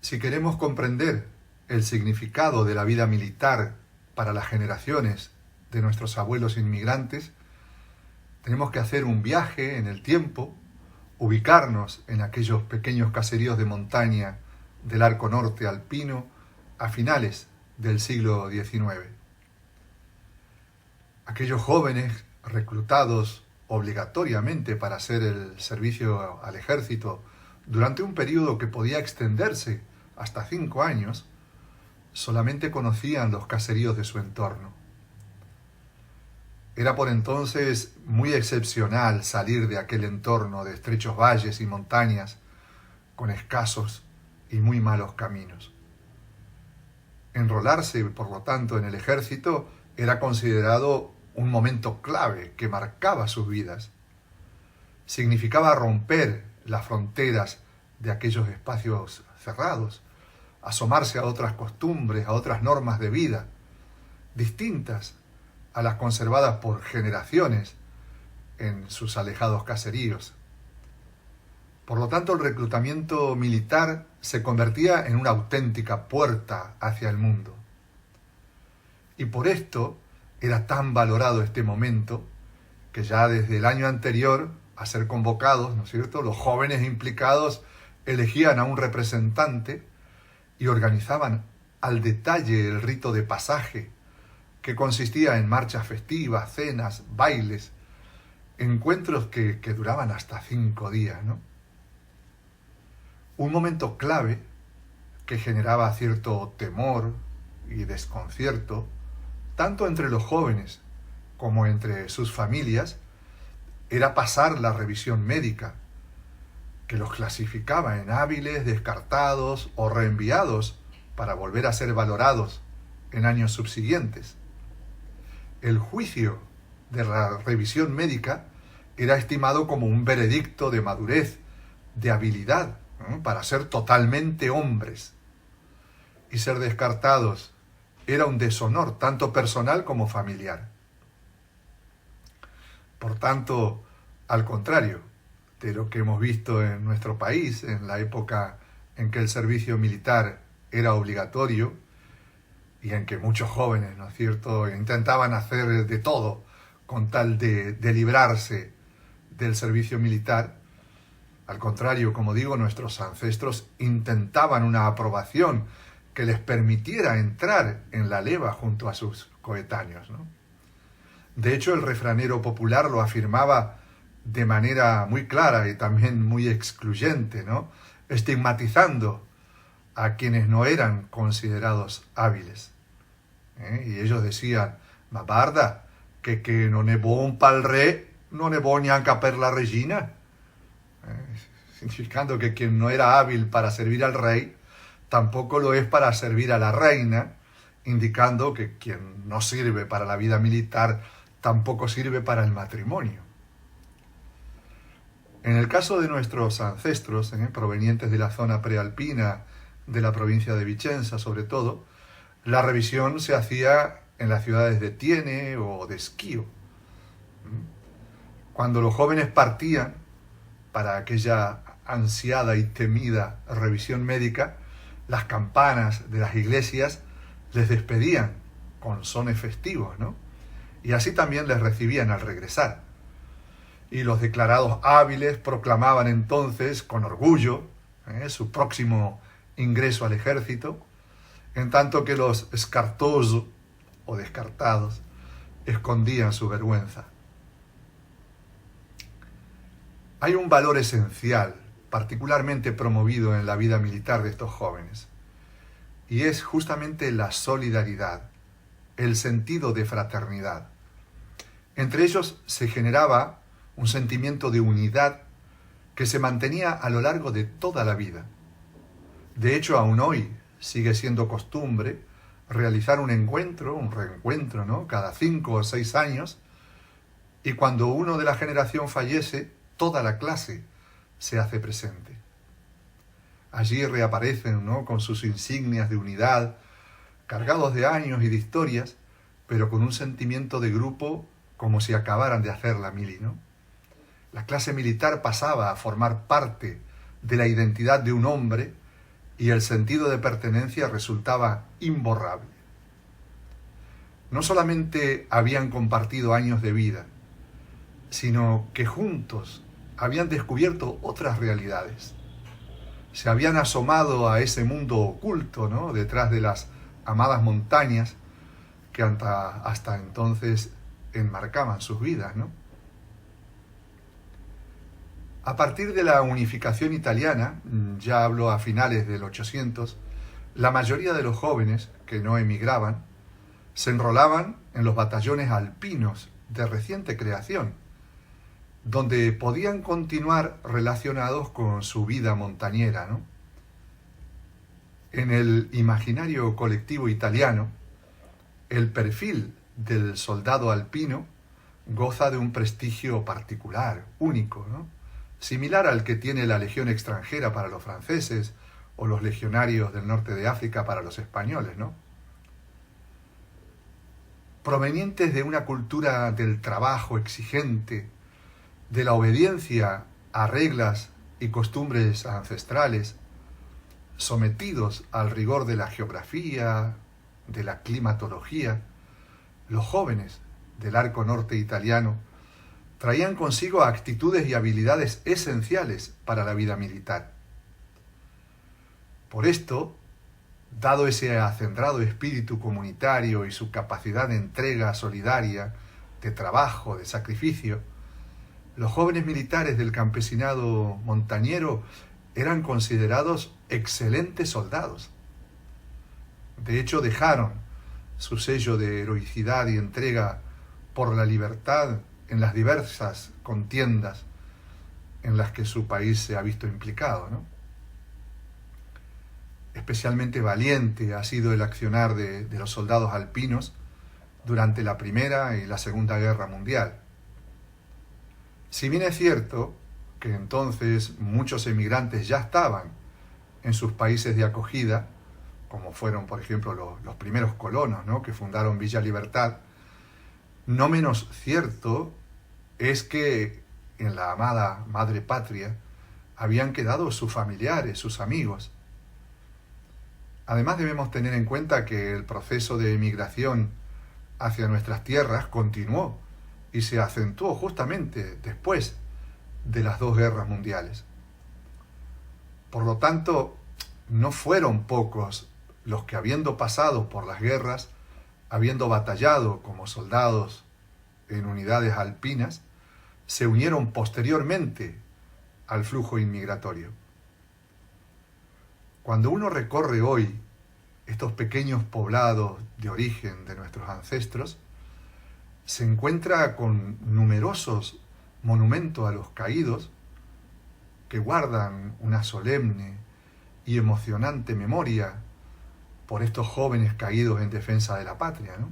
Si queremos comprender el significado de la vida militar para las generaciones de nuestros abuelos inmigrantes, tenemos que hacer un viaje en el tiempo, ubicarnos en aquellos pequeños caseríos de montaña del arco norte alpino a finales del siglo XIX. Aquellos jóvenes reclutados obligatoriamente para hacer el servicio al ejército durante un periodo que podía extenderse hasta 5 años, solamente conocían los caseríos de su entorno. Era por entonces muy excepcional salir de aquel entorno de estrechos valles y montañas con escasos y muy malos caminos. Enrolarse, por lo tanto, en el ejército era considerado un momento clave que marcaba sus vidas. Significaba romper las fronteras de aquellos espacios cerrados, asomarse a otras costumbres, a otras normas de vida, distintas a las conservadas por generaciones en sus alejados caseríos. Por lo tanto, el reclutamiento militar se convertía en una auténtica puerta hacia el mundo. Y por esto era tan valorado este momento que ya desde el año anterior a ser convocados, ¿no es cierto?, los jóvenes implicados elegían a un representante y organizaban al detalle el rito de pasaje, que consistía en marchas festivas, cenas, bailes, encuentros que duraban hasta 5 días, ¿no? Un momento clave que generaba cierto temor y desconcierto, tanto entre los jóvenes como entre sus familias, era pasar la revisión médica, que los clasificaba en hábiles, descartados o reenviados para volver a ser valorados en años subsiguientes. El juicio de la revisión médica era estimado como un veredicto de madurez, de habilidad, ¿no?, para ser totalmente hombres. Y ser descartados era un deshonor, tanto personal como familiar. Por tanto, al contrario de lo que hemos visto en nuestro país, en la época en que el servicio militar era obligatorio y en que muchos jóvenes, ¿no es cierto?, intentaban hacer de todo con tal de librarse del servicio militar. Al contrario, como digo, nuestros ancestros intentaban una aprobación que les permitiera entrar en la leva junto a sus coetáneos, ¿no? De hecho, el refranero popular lo afirmaba de manera muy clara y también muy excluyente, ¿no?, estigmatizando a quienes no eran considerados hábiles. Y ellos decían: ma guarda, que non è buon pa'l re, non è buon neanche per la regina. Significando que quien no era hábil para servir al rey, tampoco lo es para servir a la reina, indicando que quien no sirve para la vida militar tampoco sirve para el matrimonio. En el caso de nuestros ancestros, provenientes de la zona prealpina de la provincia de Vicenza, sobre todo, la revisión se hacía en las ciudades de Tiene o de Schio. Cuando los jóvenes partían para aquella ansiada y temida revisión médica, las campanas de las iglesias les despedían con sones festivos, ¿no? Y así también les recibían al regresar. Y los declarados hábiles proclamaban entonces con orgullo su próximo ingreso al ejército, en tanto que los scartosos o descartados escondían su vergüenza. Hay un valor esencial, particularmente promovido en la vida militar de estos jóvenes, y es justamente la solidaridad, el sentido de fraternidad. Entre ellos se generaba un sentimiento de unidad que se mantenía a lo largo de toda la vida. De hecho, aún hoy sigue siendo costumbre realizar un reencuentro, ¿no?, cada 5 o 6 años, y cuando uno de la generación fallece, toda la clase se hace presente. Allí reaparecen, ¿no?, con sus insignias de unidad, cargados de años y de historias, pero con un sentimiento de grupo como si acabaran de hacer la mili, ¿no? La clase militar pasaba a formar parte de la identidad de un hombre y el sentido de pertenencia resultaba imborrable. No solamente habían compartido años de vida, sino que juntos habían descubierto otras realidades. Se habían asomado a ese mundo oculto, ¿no?, detrás de las amadas montañas que hasta entonces enmarcaban sus vidas, ¿no? A partir de la unificación italiana, ya hablo a finales del 800, la mayoría de los jóvenes que no emigraban se enrolaban en los batallones alpinos de reciente creación, donde podían continuar relacionados con su vida montañera, ¿no? En el imaginario colectivo italiano, el perfil del soldado alpino goza de un prestigio particular, único, ¿no?, similar al que tiene la Legión extranjera para los franceses o los legionarios del norte de África para los españoles, ¿no? Provenientes de una cultura del trabajo exigente, de la obediencia a reglas y costumbres ancestrales, sometidos al rigor de la geografía, de la climatología, los jóvenes del arco norte italiano traían consigo actitudes y habilidades esenciales para la vida militar. Por esto, dado ese acendrado espíritu comunitario y su capacidad de entrega solidaria, de trabajo, de sacrificio, los jóvenes militares del campesinado montañero eran considerados excelentes soldados. De hecho, dejaron su sello de heroicidad y entrega por la libertad en las diversas contiendas en las que su país se ha visto implicado, ¿no? Especialmente valiente ha sido el accionar de los soldados alpinos durante la Primera y la Segunda Guerra Mundial. Si bien es cierto que entonces muchos emigrantes ya estaban en sus países de acogida, como fueron, por ejemplo, los primeros colonos, ¿no?, que fundaron Villa Libertad, no menos cierto es que en la amada madre patria habían quedado sus familiares, sus amigos. Además, debemos tener en cuenta que el proceso de emigración hacia nuestras tierras continuó y se acentuó justamente después de las dos guerras mundiales. Por lo tanto, no fueron pocos los que, habiendo pasado por las guerras, habiendo batallado como soldados en unidades alpinas, se unieron posteriormente al flujo inmigratorio. Cuando uno recorre hoy estos pequeños poblados de origen de nuestros ancestros, se encuentra con numerosos monumentos a los caídos que guardan una solemne y emocionante memoria por estos jóvenes caídos en defensa de la patria, ¿no?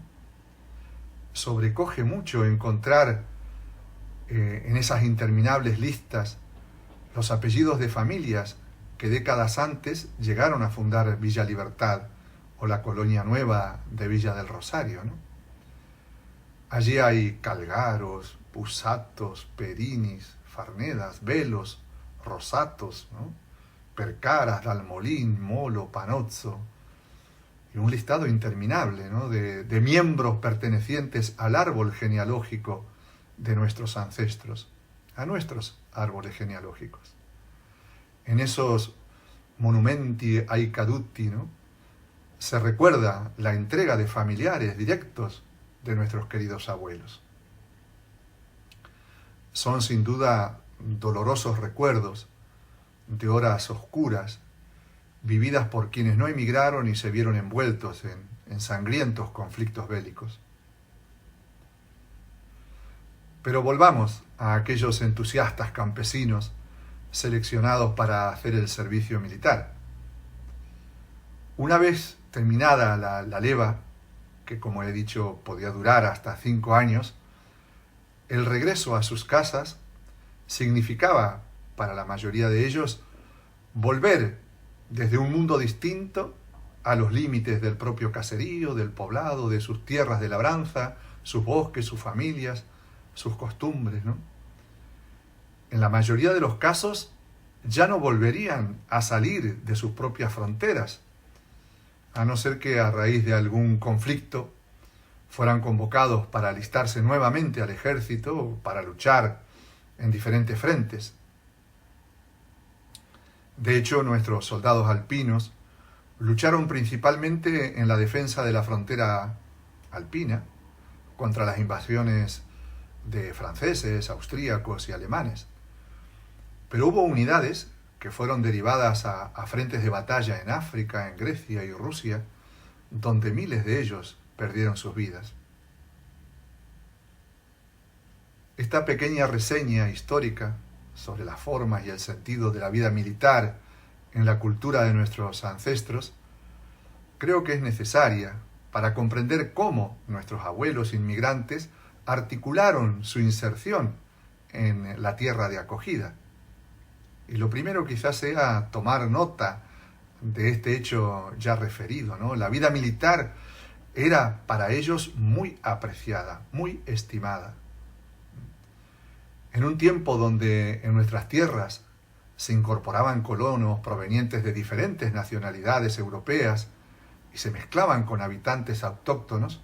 Sobrecoge mucho encontrar en esas interminables listas los apellidos de familias que décadas antes llegaron a fundar Villa Libertad o la colonia nueva de Villa del Rosario, ¿no? Allí hay Calgaros, Pusatos, Perinis, Farnedas, Velos, Rosatos, ¿no?, Percaras, Dalmolín, Molo, Panozzo, y un listado interminable, ¿no?, de miembros pertenecientes al árbol genealógico de nuestros ancestros, a nuestros árboles genealógicos. En esos monumenti ai caduti, ¿no?, se recuerda la entrega de familiares directos de nuestros queridos abuelos. Son sin duda dolorosos recuerdos de horas oscuras vividas por quienes no emigraron y se vieron envueltos en sangrientos conflictos bélicos. Pero volvamos a aquellos entusiastas campesinos seleccionados para hacer el servicio militar. Una vez terminada la leva, que como he dicho podía durar hasta 5 años, el regreso a sus casas significaba para la mayoría de ellos volver desde un mundo distinto a los límites del propio caserío, del poblado, de sus tierras de labranza, sus bosques, sus familias, sus costumbres, ¿no? En la mayoría de los casos ya no volverían a salir de sus propias fronteras, a no ser que a raíz de algún conflicto fueran convocados para alistarse nuevamente al ejército o para luchar en diferentes frentes. De hecho, nuestros soldados alpinos lucharon principalmente en la defensa de la frontera alpina contra las invasiones de franceses, austríacos y alemanes. Pero hubo unidades que fueron derivadas a frentes de batalla en África, en Grecia y Rusia, donde miles de ellos perdieron sus vidas. Esta pequeña reseña histórica sobre las formas y el sentido de la vida militar en la cultura de nuestros ancestros creo que es necesaria para comprender cómo nuestros abuelos inmigrantes articularon su inserción en la tierra de acogida. Y lo primero quizás sea tomar nota de este hecho ya referido, ¿no? La vida militar era para ellos muy apreciada, muy estimada. En un tiempo donde en nuestras tierras se incorporaban colonos provenientes de diferentes nacionalidades europeas y se mezclaban con habitantes autóctonos,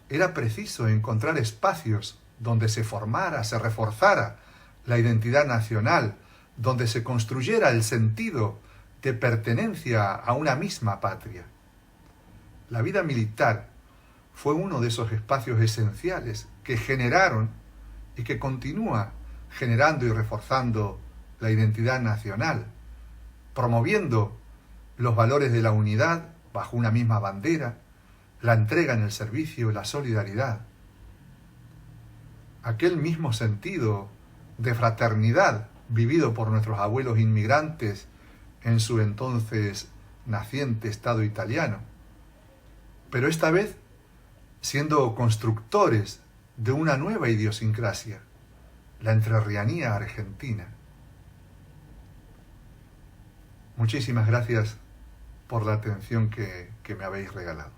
era preciso encontrar espacios donde se formara, se reforzara la identidad nacional, donde se construyera el sentido de pertenencia a una misma patria. La vida militar fue uno de esos espacios esenciales que generaron y que continúa generando y reforzando la identidad nacional, promoviendo los valores de la unidad bajo una misma bandera, la entrega en el servicio, la solidaridad. Aquel mismo sentido de fraternidad vivido por nuestros abuelos inmigrantes en su entonces naciente Estado italiano, pero esta vez siendo constructores de una nueva idiosincrasia, la entrerrianía argentina. Muchísimas gracias por la atención que me habéis regalado.